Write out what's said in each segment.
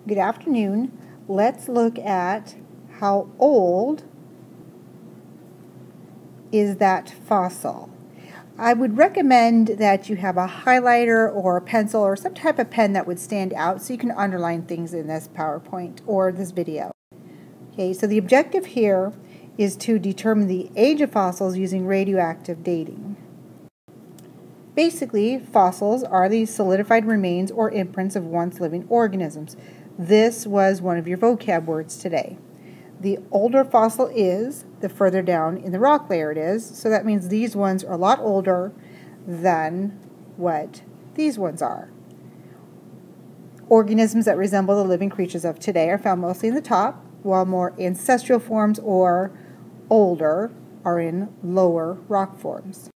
Good afternoon. Let's look at how old is that fossil. I would recommend that you have a highlighter or a pencil or some type of pen that would stand out so you can underline things in this PowerPoint or this video. Okay, so the objective here is to determine the age of fossils using radioactive dating. Basically, fossils are the solidified remains or imprints of once living organisms. This was one of your vocab words today. The older fossil is, the further down in the rock layer it is, so that means these ones are a lot older than what these ones are. Organisms that resemble the living creatures of today are found mostly in the top, while more ancestral forms or older are in lower rock forms.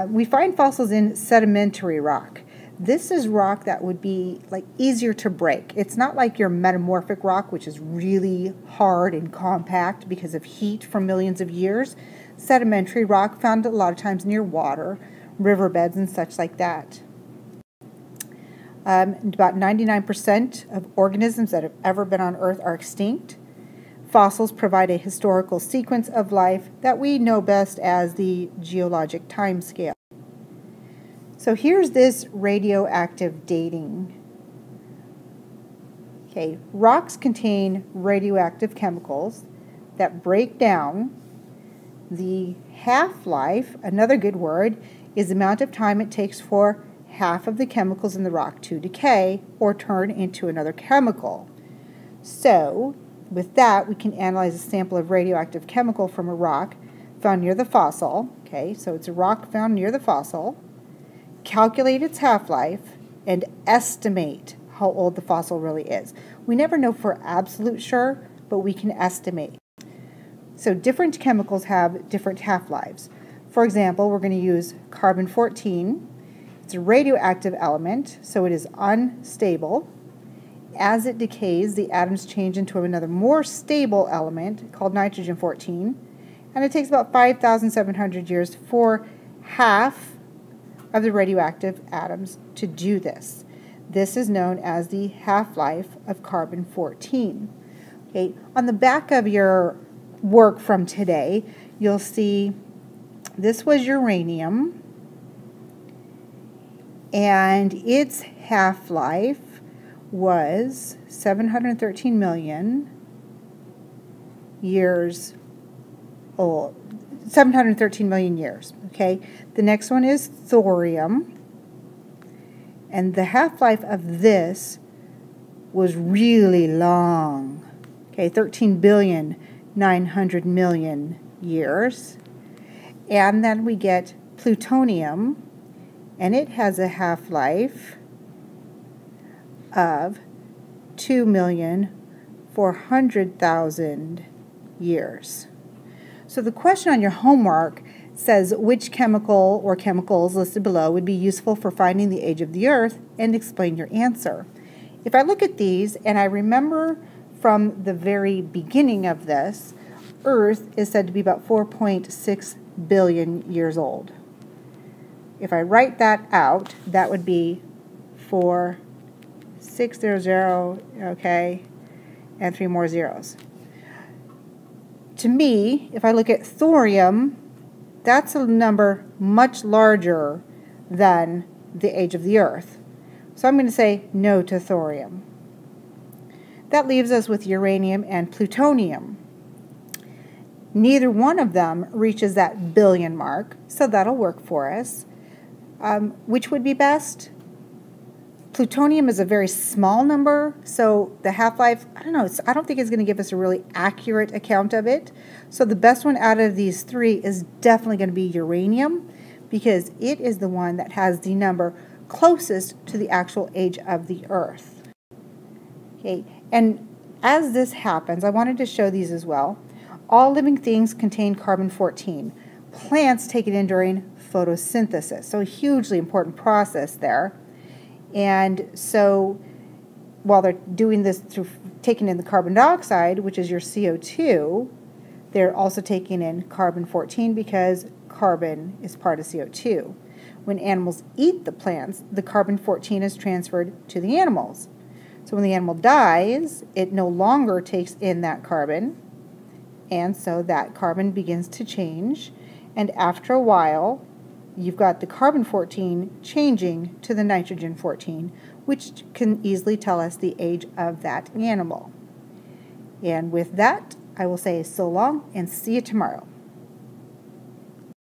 We find fossils in sedimentary rock. This is rock that would be easier to break. It's not like your metamorphic rock, which is really hard and compact because of heat for millions of years. Sedimentary rock found a lot of times near water, riverbeds and such like that. About 99% of organisms that have ever been on Earth are extinct. Fossils provide a historical sequence of life that we know best as the geologic time scale. So here's this radioactive dating. Okay, rocks contain radioactive chemicals that break down. The half-life, another good word, is the amount of time it takes for half of the chemicals in the rock to decay or turn into another chemical. So, with that, we can analyze a sample of radioactive chemical from a rock found near the fossil. Okay, so it's a rock found near the fossil. Calculate its half-life and estimate how old the fossil really is. We never know for absolute sure, but we can estimate. So different chemicals have different half-lives. For example, we're going to use carbon-14. It's a radioactive element, so it is unstable. As it decays, the atoms change into another more stable element called nitrogen-14, and it takes about 5,700 years for half of the radioactive atoms to do this. This is known as the half-life of carbon-14. Okay, on the back of your work from today, you'll see this was uranium, and its half-life was 713 million years old. 713 million years, okay? The next one is thorium, and the half-life of this was really long, okay, 13 billion 900 million years. And then we get plutonium, and it has a half-life of 2,400,000 years. So the question on your homework says which chemical or chemicals listed below would be useful for finding the age of the Earth, and explain your answer. If I look at these and I remember from the very beginning of this, Earth is said to be about 4.6 billion years old. If I write that out, that would be 4600, okay, and 3 more zeros. To me, if I look at thorium, that's a number much larger than the age of the Earth. So I'm going to say no to thorium. That leaves us with uranium and plutonium. Neither one of them reaches that billion mark, so that'll work for us. Which would be best? Plutonium is a very small number, so the half-life, I don't think it's going to give us a really accurate account of it. So the best one out of these three is definitely going to be uranium, because it is the one that has the number closest to the actual age of the Earth. Okay, and as this happens, I wanted to show these as well. All living things contain carbon-14. Plants take it in during photosynthesis, so a hugely important process there. And so while they're doing this through taking in the carbon dioxide, which is your CO2, they're also taking in carbon-14 because carbon is part of CO2. When animals eat the plants, the carbon-14 is transferred to the animals. So So when the animal dies, it no longer takes in that carbon, and so that carbon begins to change, and after a while, you've got the carbon-14 changing to the nitrogen-14, which can easily tell us the age of that animal. And with that, I will say so long and see you tomorrow.